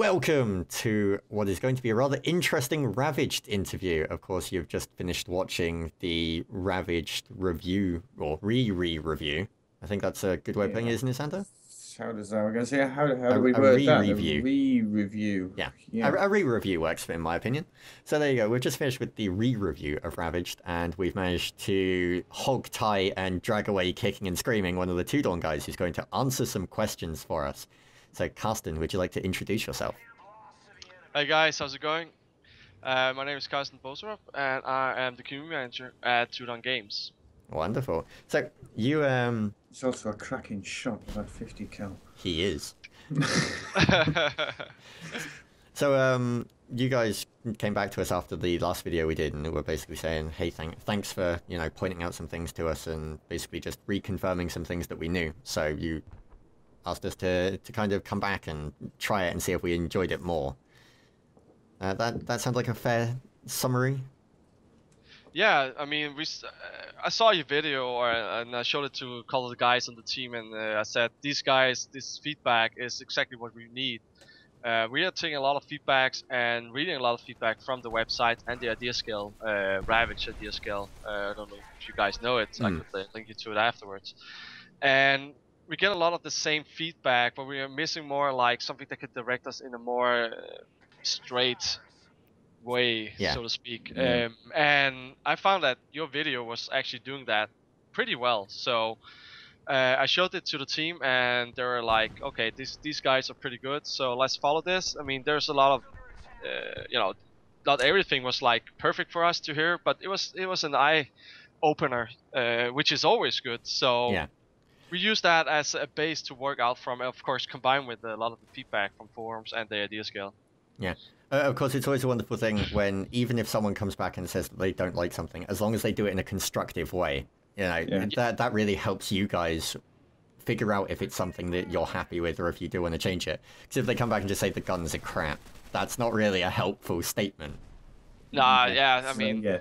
Welcome to what is going to be a rather interesting Ravaged interview. Of course, you've just finished watching the Ravaged review, or re-review. I think that's a good way of putting it, isn't it, Santa? How does that? We're going to say how do we word that? A re-review. Yeah. A re-review works, in my opinion. So there you go. We've just finished with the re-review of Ravaged, and we've managed to hog tie and drag away kicking and screaming one of the Two Dawn guys who's going to answer some questions for us. So, Carsten, would you like to introduce yourself? Hey guys, how's it going? My name is Carsten Boserup, and I am the community manager at Two Dawn Games. Wonderful. So, you He's also a cracking shot, about 50 cal. He is. So, you guys came back to us after the last video we did, and were basically saying, hey, thanks for, pointing out some things to us, and basically just reconfirming some things that we knew. So, you asked us to kind of come back and try it and see if we enjoyed it more. That sounds like a fair summary. Yeah, I mean, I saw your video, and I showed it to a couple of the guys on the team, and I said, these guys, this feedback is exactly what we need. We are taking a lot of feedbacks and reading a lot of feedback from the website and the idea scale, Ravaged idea scale. I don't know if you guys know it. I could link you to it afterwards. And we get a lot of the same feedback, but we are missing more like something that could direct us in a more straight way, so to speak. Yeah. And I found that your video was actually doing that pretty well. So I showed it to the team, and they were like, okay, these guys are pretty good, so let's follow this. I mean, there's a lot of, not everything was like perfect for us to hear, but it was an eye opener, which is always good. So yeah. We use that as a base to work out from, of course, combined with a lot of the feedback from forums and the idea scale. Yeah. Of course, it's always a wonderful thing when, even if someone comes back and says that they don't like something, as long as they do it in a constructive way, that really helps you guys figure out if it's something that you're happy with or if you do want to change it. Because if they come back and just say the guns are crap, that's not really a helpful statement. Nah, yeah, I mean... Yeah.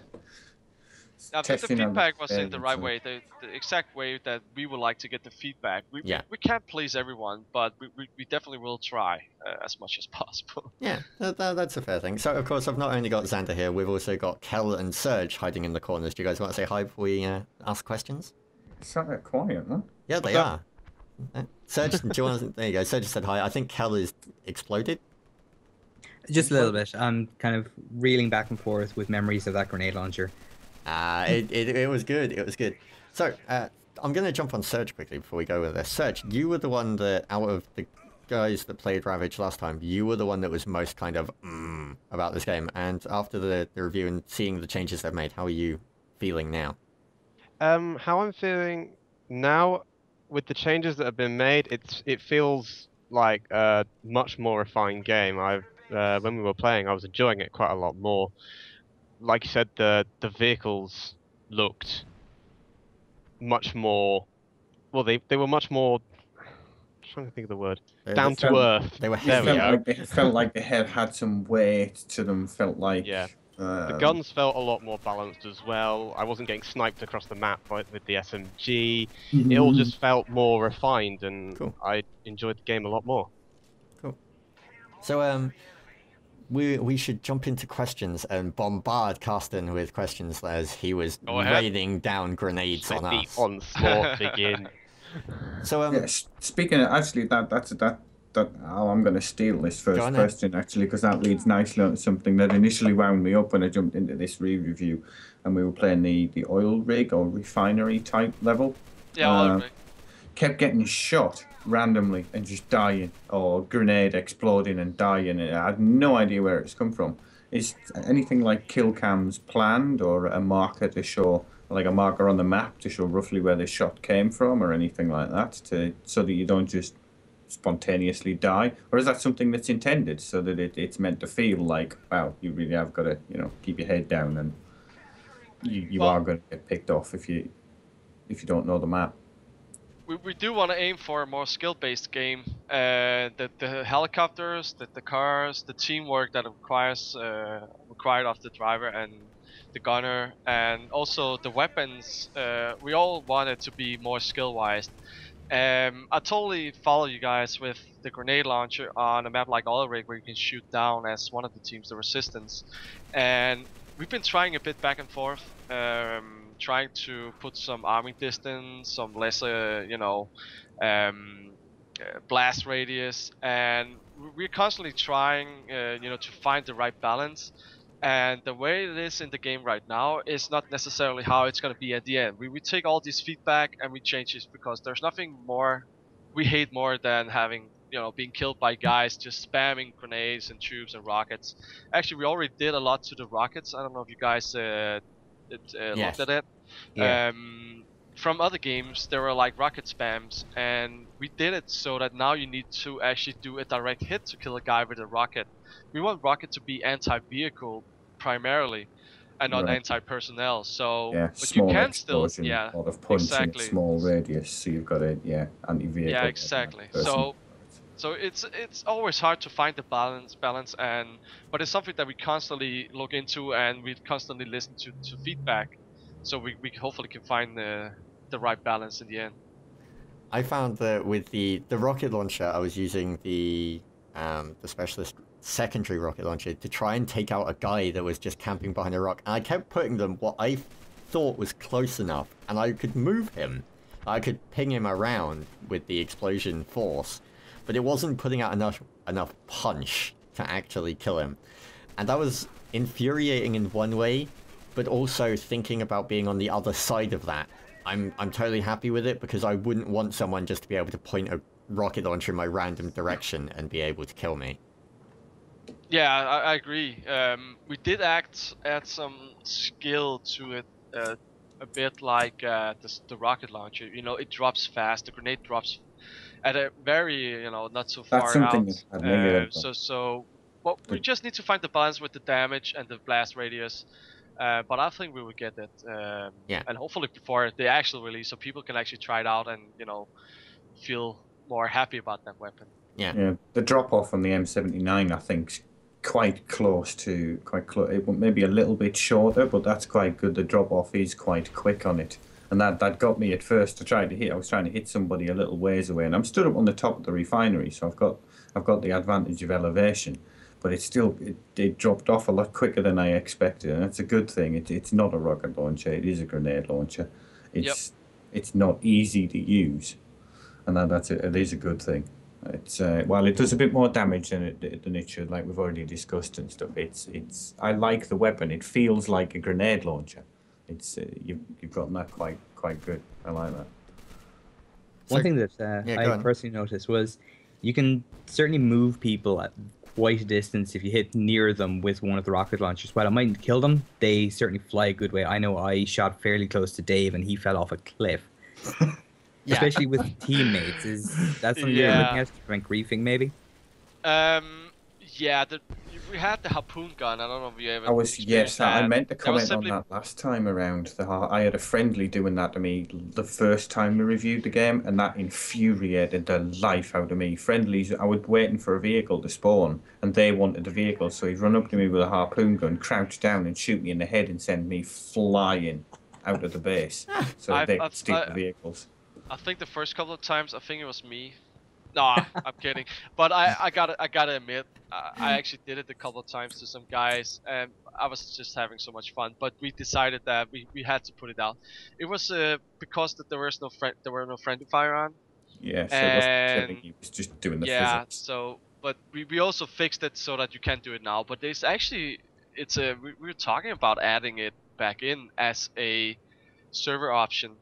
The feedback was in the right way, the exact way that we would like to get the feedback. We can't please everyone, but we definitely will try as much as possible. Yeah, that's a fair thing. So, of course, I've not only got Xander here, we've also got Kel and Serge hiding in the corners. Do you guys want to say hi before we ask questions? It's not that quiet, huh? Yeah, they are. Serge, do you want to... There you go, Serge said hi. I think Kel is exploded. Just a little bit. I'm kind of reeling back and forth with memories of that grenade launcher. It was good. It was good. So, I'm going to jump on Serge quickly before we go with this. Serge, you were the one that, out of the guys that played Ravage last time, you were the one that was most kind of about this game. And after the review and seeing the changes they've made, how are you feeling now? How I'm feeling now, with the changes that have been made, it feels like a much more refined game. When we were playing, I was enjoying it quite a lot more. Like you said, the vehicles looked much more. Well, they were much more. I'm trying to think of the word. Down to earth. They were heavier. They felt like they had some weight to them. Felt like the guns felt a lot more balanced as well. I wasn't getting sniped across the map with the SMG. It all just felt more refined, and I enjoyed the game a lot more. Cool. So we should jump into questions and bombard Carsten with questions as he was raining down grenades on us. The onslaught begin. So speaking of, actually, I'm going to steal this first question actually, because that leads nicely on to something that initially wound me up when I jumped into this re-review, and we were playing the oil rig or refinery type level. Yeah, oil rig. Kept getting shot randomly and just dying, or grenade exploding and dying. I had no idea where it's come from. Is anything like kill cams planned, or a marker to show, like a marker on the map to show roughly where the shot came from, or anything like that, so that you don't just spontaneously die? Or is that something that's intended so that it's meant to feel like, wow, you really have got to keep your head down, and you are going to get picked off if you don't know the map? We do want to aim for a more skill-based game. The helicopters, the cars, the teamwork that required of the driver and the gunner, and also the weapons. We all want it to be more skill-wise. I totally follow you guys with the grenade launcher on a map like Rig where you can shoot down as one of the teams, the resistance. And we've been trying a bit back and forth, trying to put some arming distance, some lesser, blast radius, and we're constantly trying, to find the right balance. And the way it is in the game right now is not necessarily how it's going to be at the end. We take all this feedback and we change it because there's nothing more we hate more than having, being killed by guys just spamming grenades and tubes and rockets. Actually, we already did a lot to the rockets. I don't know if you guys Yes. looked at it. Yeah. From other games, there were like rocket spams, and we did it so that now you need to actually do a direct hit to kill a guy with a rocket. We want rocket to be anti-vehicle primarily, and not Right. anti-personnel. So, Yeah, but small you can still, explosion, yeah, a lot of punch in a exactly. small radius, so you've got a anti-vehicle. Yeah, exactly. So it's always hard to find the balance, but it's something that we constantly look into, and we constantly listen to feedback, so we hopefully can find the right balance in the end. I found that with the rocket launcher, I was using the specialist secondary rocket launcher to try and take out a guy that was just camping behind a rock. And I kept putting them what I thought was close enough, and I could move him. I could ping him around with the explosion force, but it wasn't putting out enough punch to actually kill him. And that was infuriating in one way, but also thinking about being on the other side of that. I'm totally happy with it because I wouldn't want someone just to be able to point a rocket launcher in my random direction and be able to kill me. Yeah, I agree. We did add some skill to it, a bit like the rocket launcher. It drops fast. The grenade drops at a very, not so far That's something out. that negative. Well, we just need to find the balance with the damage and the blast radius. But I think we will get it. Yeah. And hopefully before the actual release, so people can actually try it out and feel more happy about that weapon. Yeah. The drop off on the M79, I think, quite close. It maybe a little bit shorter, but that's quite good. The drop off is quite quick on it, and that got me at first to try to hit. I was trying to hit somebody a little ways away, and I'm stood up on the top of the refinery, so I've got the advantage of elevation, but it dropped off a lot quicker than I expected, and that's a good thing. It's not a rocket launcher; it is a grenade launcher. It's not easy to use, and it is a good thing. It's while it does a bit more damage than it should, like we've already discussed and stuff. I like the weapon. It feels like a grenade launcher. It's you've gotten that quite good. I like that. One thing that go I on. personally noticed was you can certainly move people at quite a distance if you hit near them with one of the rocket launchers. While it mightn't kill them, they certainly fly a good way. I know I shot fairly close to Dave and he fell off a cliff. Yeah. Especially with teammates. Is that something you're looking at to prevent griefing, maybe? Yeah, we had the harpoon gun. I don't know if you ever. I meant to comment simply... on that last time around. I had a friendly doing that to me the first time we reviewed the game, and that infuriated the life out of me. Friendlies, I was waiting for a vehicle to spawn, and they wanted the vehicle, so he'd run up to me with a harpoon gun, crouch down, and shoot me in the head and send me flying out of the base, so they could steal the vehicles. I think the first couple of times, I think it was me. Nah, I'm kidding. But I gotta admit, I actually did it a couple of times to some guys, and I was just having so much fun. But we decided that we had to put it out. It was because that there were no friendly fire on. Yeah, so it wasn't killing, he was just doing the physics. So but we also fixed it so that you can do it now. But there's actually we were talking about adding it back in as a server option.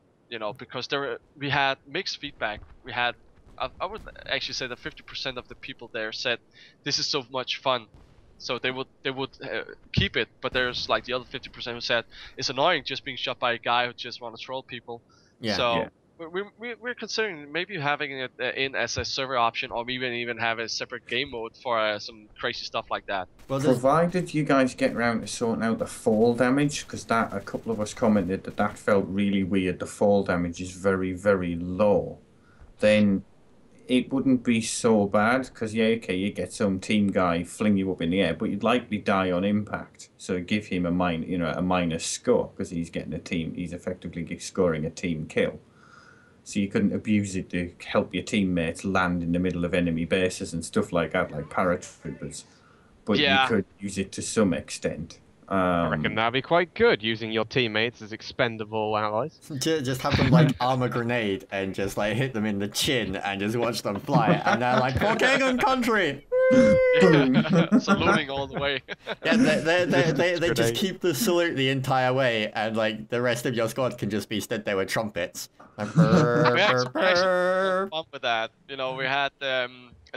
Because we had mixed feedback. We had, I would actually say that 50% of the people there said this is so much fun, so they would keep it. But there's like the other 50% who said it's annoying just being shot by a guy who just want to troll people. Yeah. So we're considering maybe having it in as a server option, or even have a separate game mode for some crazy stuff like that. Well, provided you guys get around to sorting out the fall damage, because a couple of us commented that felt really weird. The fall damage is very, very low. Then it wouldn't be so bad, because you get some team guy fling you up in the air, but you'd likely die on impact. So give him a minus score, because he's effectively scoring a team kill. so you couldn't abuse it to help your teammates land in the middle of enemy bases and stuff like that, like paratroopers. But you Yeah. could use it to some extent. I reckon that'd be quite good, using your teammates as expendable allies. Just have them like arm a grenade and just like hit them in the chin and just watch them fly, and they're like, "For king and country!" Saluting all the way. Yeah, they just Grenade. keep the salute the entire way, and like the rest of your squad can just be stood there with trumpets. Like, brr, We actually, brr, we actually brr. had fun with that. You know, we had a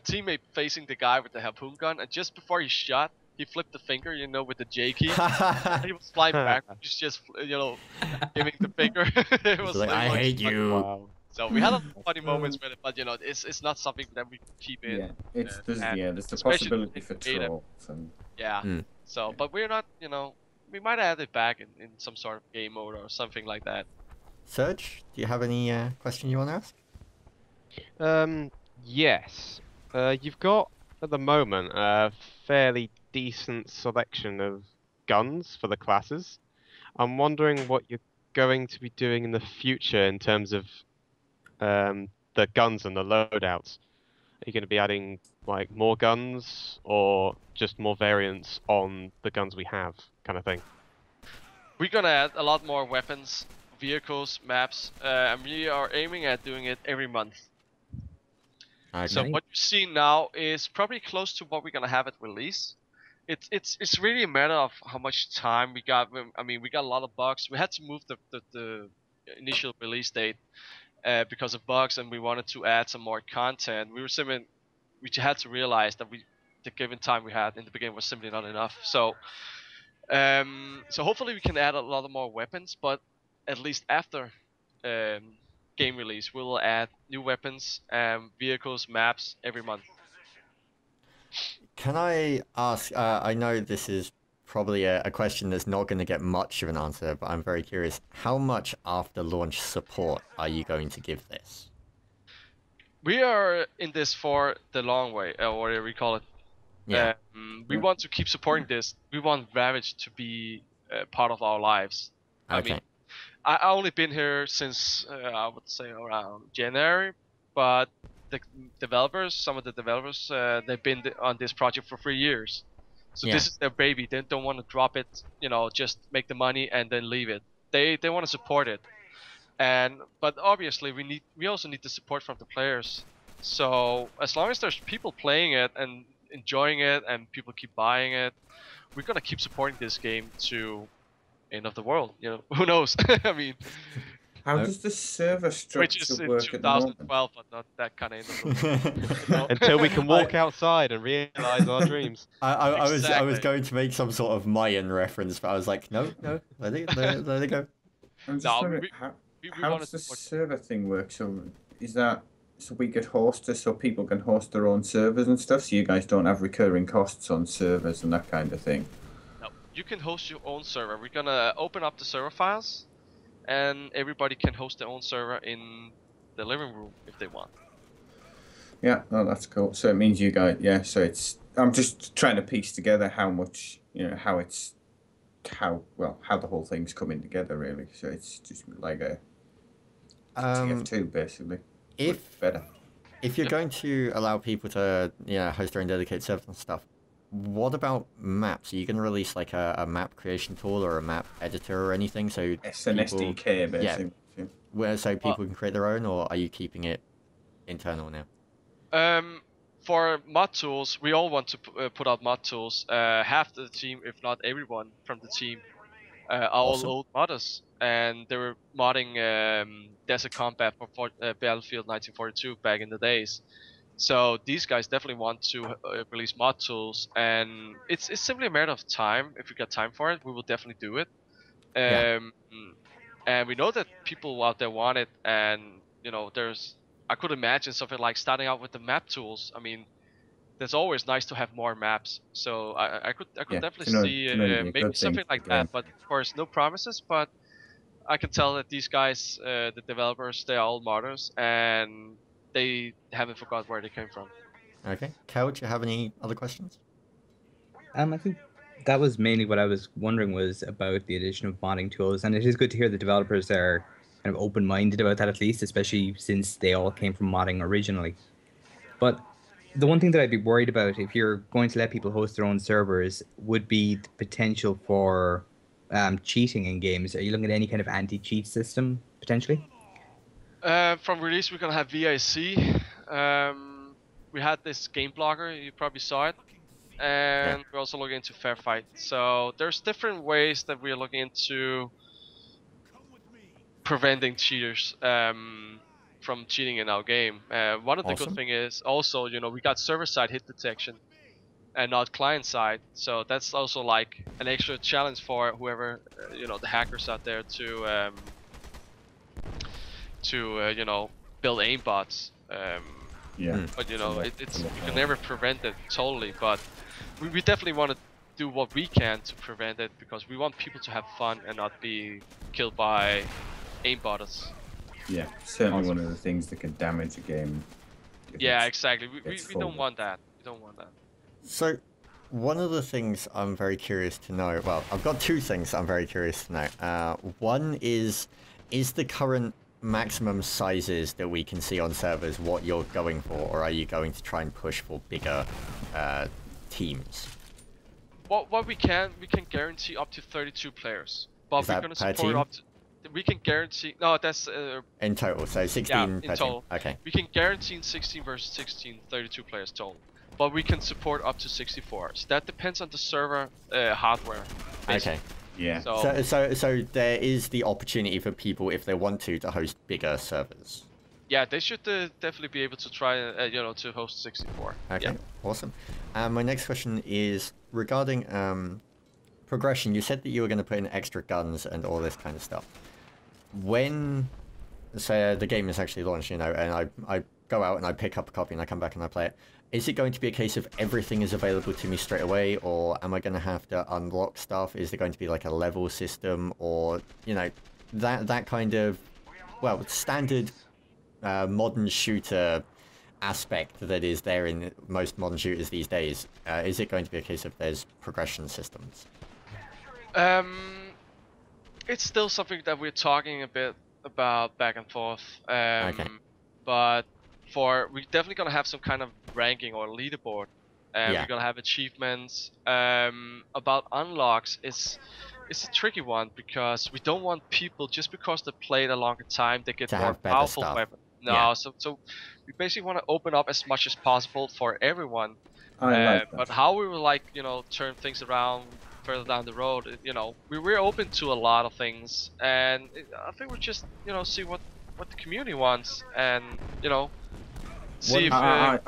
teammate facing the guy with the harpoon gun, and just before he shot, he flipped the finger, you know, with the J key. He was flying back. He's just, you know, giving the finger. It was like, I much hate fun. you. Wow. So we had a funny moments with it, but you know, it's not something that we keep in. Yeah, there's and the especially possibility for creative. trolls and Yeah. Mm. So, but we're not, you know, we might add it back in some sort of game mode or something like that. Serge, do you have any question you want to ask? Yes. You've got, at the moment, a fairly decent selection of guns for the classes. I'm wondering what you're going to be doing in the future in terms of the guns and the loadouts. Are you going to be adding like more guns or just more variants on the guns we have, kind of thing? We're gonna add a lot more weapons, vehicles, maps, and we are aiming at doing it every month. Okay. So what you see now is probably close to what we're gonna have at release. It's really a matter of how much time we got. I mean, we got a lot of bugs. We had to move the initial release date because of bugs, and we wanted to add some more content. We had to realize that the given time we had in the beginning was simply not enough. So hopefully we can add a lot of more weapons, but at least after game release, we will add new weapons, vehicles, maps every month. Can I ask, I know this is probably a question that's not going to get much of an answer, but I'm very curious. How much after launch support are you going to give this? We are in this for the long way, or whatever we call it. Yeah. We want to keep supporting this. We want Ravaged to be part of our lives. I Okay. mean, I only been here since I would say around January, but the developers, some of the developers, they've been on this project for 3 years. So this is their baby. They don't want to drop it, you know, just make the money and then leave it. They want to support it. But obviously we also need the support from the players. So as long as there's people playing it and enjoying it and people keep buying it, we're gonna keep supporting this game to end of the world. You know, who knows? I mean, how does the server which is structure in work at the moment? 2012, but not that kind of end of the world. You know? Until we can walk outside and realize our dreams. I was Exactly. going to make some sort of Mayan reference, but I was like, no, let it go. I'm just No, wondering, we how wanted does the to- server thing work? So is that so we could host it so people can host their own servers and stuff, so you guys don't have recurring costs on servers and that kind of thing? No, you can host your own server. We're gonna open up the server files, and everybody can host their own server in the living room if they want. Yeah, oh, that's cool. So it means you guys, yeah. So it's I'm just trying to piece together how much how the whole thing's coming together really. So it's just like a TF2 basically. If Better. If you're going to allow people to host their own dedicated servers and stuff, what about maps? Are you going to release like a map creation tool or a map editor or anything? So It's an people, SDK basically. so people can create their own, or are you keeping it internal now? For mod tools, we all want to put out mod tools. Half the team, if not everyone from the team, are Awesome. all old modders, and they were modding Desert Combat for Battlefield 1942 back in the days. So these guys definitely want to release mod tools, and it's simply a matter of time. If we got time for it, we will definitely do it. Yeah. And we know that people out there want it, and I could imagine something like starting out with the map tools. I mean, that's always nice to have more maps. So I could definitely see maybe something like that. But of course, no promises. But I can tell that these guys, the developers, they are all modders, and they haven't forgot where they came from. Okay. Kel, do you have any other questions? I think that was mainly what I was wondering was about the addition of modding tools, and it is good to hear the developers are kind of open-minded about that, at least, especially since they all came from modding originally. But the one thing that I'd be worried about if you're going to let people host their own servers would be the potential for cheating in games. Are you looking at any kind of anti-cheat system potentially? From release, we're gonna have VIC. We had this game blogger, you probably saw it, and we're also looking into fair fight. So there's different ways that we're looking into preventing cheaters from cheating in our game. One of the good thing is also, you know, we got server-side hit detection and not client-side, so that's also like an extra challenge for whoever, you know, the hackers out there to you know, build aimbots. But you know, it's you can never prevent it totally, but we definitely want to do what we can to prevent it, because we want people to have fun and not be killed by aimbotters. Yeah, certainly one of the things that can damage a game. Yeah, exactly. We don't want that. We don't want that. So, one of the things I'm very curious to know, well, I've got two things I'm very curious to know. One is the current maximum sizes that we can see on servers what you're going for, or are you going to try and push for bigger teams? What we can guarantee up to 32 players, but we're gonna support up to. We can guarantee that's in total, so 16 in per total. team. Okay. We can guarantee 16 versus 16, 32 players total, but we can support up to 64. So that depends on the server hardware. Basically. Okay. Yeah. So there is the opportunity for people, if they want to host bigger servers. Yeah, they should definitely be able to try, you know, to host 64. Okay, yeah. Awesome. My next question is regarding progression. You said that you were going to put in extra guns and all this kind of stuff. When, say, the game is actually launched, you know, and I go out and I pick up a copy and I come back and I play it, is it going to be a case of everything is available to me straight away, or am I going to have to unlock stuff? Is it going to be like a level system, or, you know, that kind of, well, standard modern shooter aspect that is there in most modern shooters these days? Is it going to be a case of there's progression systems? It's still something that we're talking a bit about back and forth. Okay. But we're definitely gonna have some kind of ranking or leaderboard. We're gonna have achievements. About unlocks, it's a tricky one, because we don't want people, just because they played a longer time, they get more powerful weapons. No, so we basically want to open up as much as possible for everyone. But how we will, like, you know, turn things around further down the road, you know, we're open to a lot of things, and I think we just, you know, see what the community wants, and, you know, see if I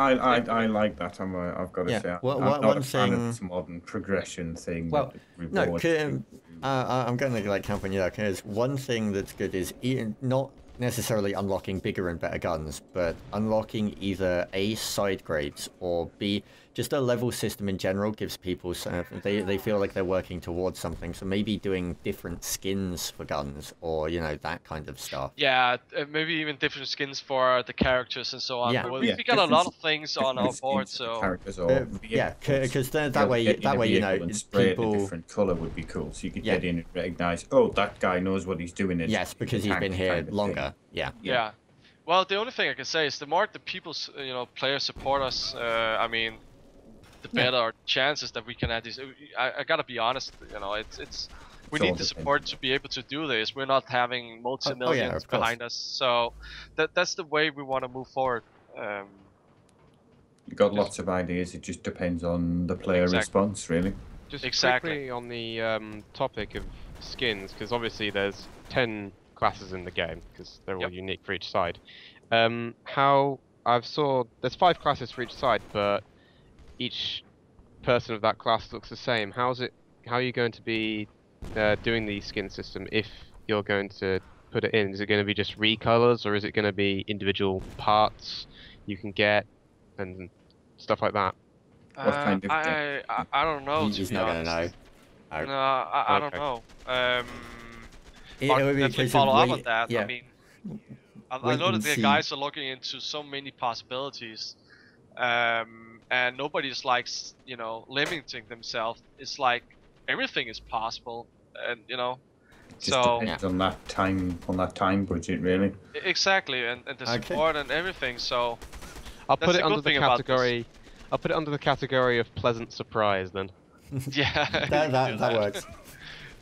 like that. I've got to say, I'm not a fan of this modern progression thing. Well, no, I'm going to like camp on you there, because one thing that's good is not necessarily unlocking bigger and better guns, but unlocking either A, side grades, or B, just a level system in general gives people, they feel like they're working towards something. So maybe doing different skins for guns, or, you know, that kind of stuff. Yeah, maybe even different skins for the characters and so on. Yeah, we got a lot of things on our board, so characters, or because that way you know, and spray people... a different color would be cool, so you could get in and recognize, oh, that guy knows what he's doing. Yes, because he's been here longer. Yeah. Well, the only thing I can say is the more the people, you know, players support us, I mean, the better our chances that we can add these. I gotta be honest, you know, we need the support to be able to do this. We're not having multi-millions behind us, so that's the way we want to move forward. You've got lots of ideas. It just depends on the player response, really. Just quickly on the topic of skins, because obviously there's 10 classes in the game, because they're all unique for each side. How I've saw there's 5 classes for each side, but each person of that class looks the same. How are you going to be doing the skin system if you're going to put it in? Is it going to be just recolors, or is it going to be individual parts you can get and stuff like that? What kind of I don't know. He's not going to know. No, I don't know. It would be definitely follow up on that. I mean, I know that the guys are looking into so many possibilities, and nobody's like, you know, limiting themselves. It's like everything is possible, and, you know, Just depends on that time budget, really. Exactly, and the support and everything. So I'll put that's it the under good the thing about category. I'll put it under the category of pleasant surprise then. Yeah, that works.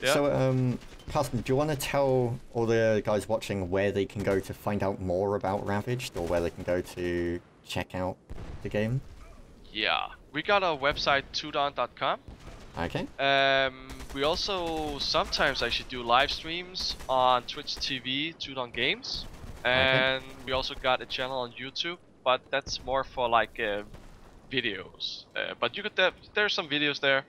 Yeah. So, Carsten, do you want to tell all the guys watching where they can go to find out more about Ravaged, or where they can go to check out the game? Yeah, we got our website tudon.com. Okay. We also sometimes actually do live streams on Twitch TV, Tudon Games, and we also got a channel on YouTube, but that's more for like videos. But you could there's some videos there,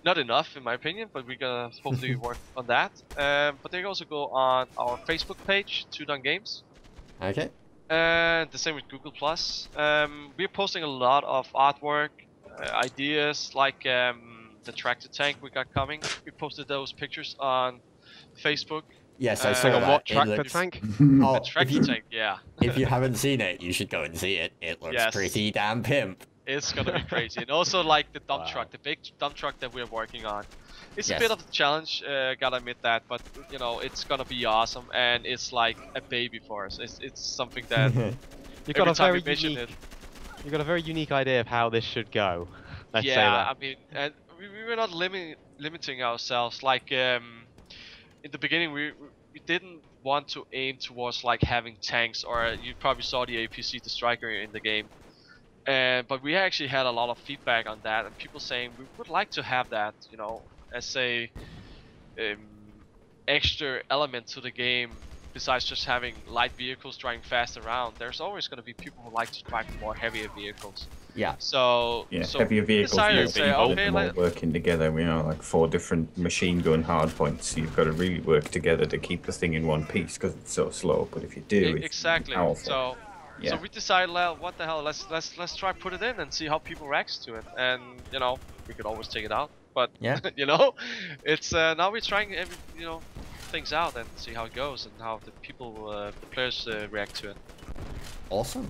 not enough in my opinion, but we're gonna hopefully work on that. But they can also go on our Facebook page, Tudon Games. Okay. And the same with Google Plus. We're posting a lot of artwork, ideas like the tractor tank we got coming. We posted those pictures on Facebook. Yes, I saw Hang on, that. what It tractor looks- tank? Oh, The tractor tank, yeah. if you haven't seen it, you should go and see it. It looks Yes. pretty damn pimp. It's gonna be crazy. And also like the dump truck, the big dump truck that we're working on. It's a bit of a challenge, gotta admit that, but you know, it's gonna be awesome, and it's like a baby for us. It's something that You've got every a time very we mention unique. it. You've got a very unique idea of how this should go. Let's say Yeah, that. I mean, and we were not limiting ourselves. Like in the beginning, we didn't want to aim towards like having tanks, or you probably saw the APC, the striker in the game. But we actually had a lot of feedback on that, and people saying we would like to have that, you know, as a extra element to the game. Besides just having light vehicles driving fast around, there's always going to be people who like to drive more heavier vehicles. Yeah. So heavier vehicles say, all okay, working together. You know, like 4 different machine gun hardpoints. So you've got to really work together to keep the thing in one piece because it's so slow. But if you do, it's exactly. powerful. So we decided, well, what the hell? Let's try put it in and see how people react to it. And you know, we could always take it out. But you know, it's now we're trying things out and see how it goes and how the people, the players react to it. Awesome.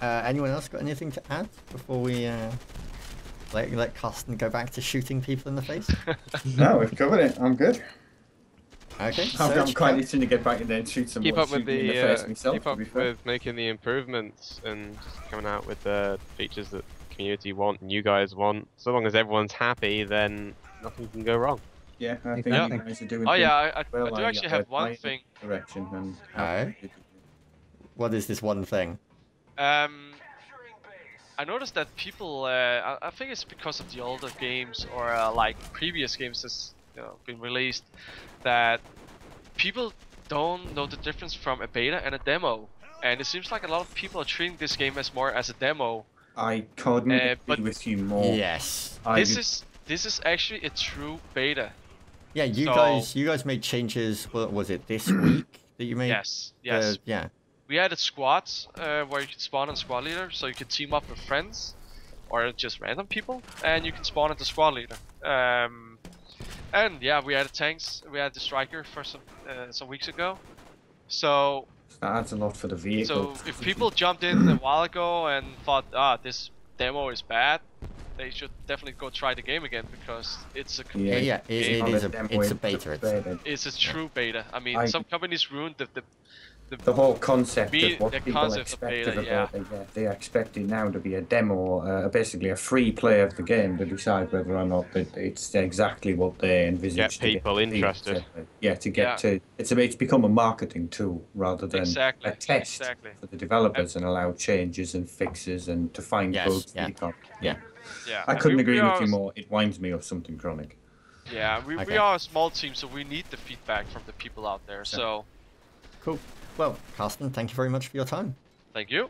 Anyone else got anything to add before we let Carsten go back to shooting people in the face? No, we've covered it. I'm good. Okay. I'm quite itching to get back in there and shoot someone. Keep up with in the face myself, keep up with making the improvements and coming out with the features that the community want and you guys want. So long as everyone's happy, then nothing can go wrong. Yeah, I think you guys are doing. Oh yeah, I well, do actually have one thing. Direction and. Alright. What is this one thing? I noticed that people, I think it's because of the older games or like previous games that's been released, that people don't know the difference from a beta and a demo, and it seems like a lot of people are treating this game as more as a demo. I couldn't agree with you more. Yes. This is actually a true beta. Yeah, you guys made changes. What was it, this week that you made? Yes. Yeah. We added squads where you can spawn on squad leader, so you can team up with friends or just random people, and you can spawn at the squad leader. And yeah, we added tanks. We added the striker for some weeks ago. So that adds a lot for the vehicle. So if people jumped in a while ago and thought, this demo is bad, they should definitely go try the game again, because it's a it is a beta. It's a true beta. I mean, some companies ruined the whole concept of what the people concept expect of beta, of it. They expect it now to be a demo, basically a free play of the game to decide whether or not it's exactly what they envisage. Get people interested. It's become a marketing tool rather than a test for the developers, and allow changes and fixes and to find bugs. I couldn't agree with you more. It winds me of something chronic. Yeah, we are a small team, so we need the feedback from the people out there. So cool. Well, Carsten, thank you very much for your time. Thank you.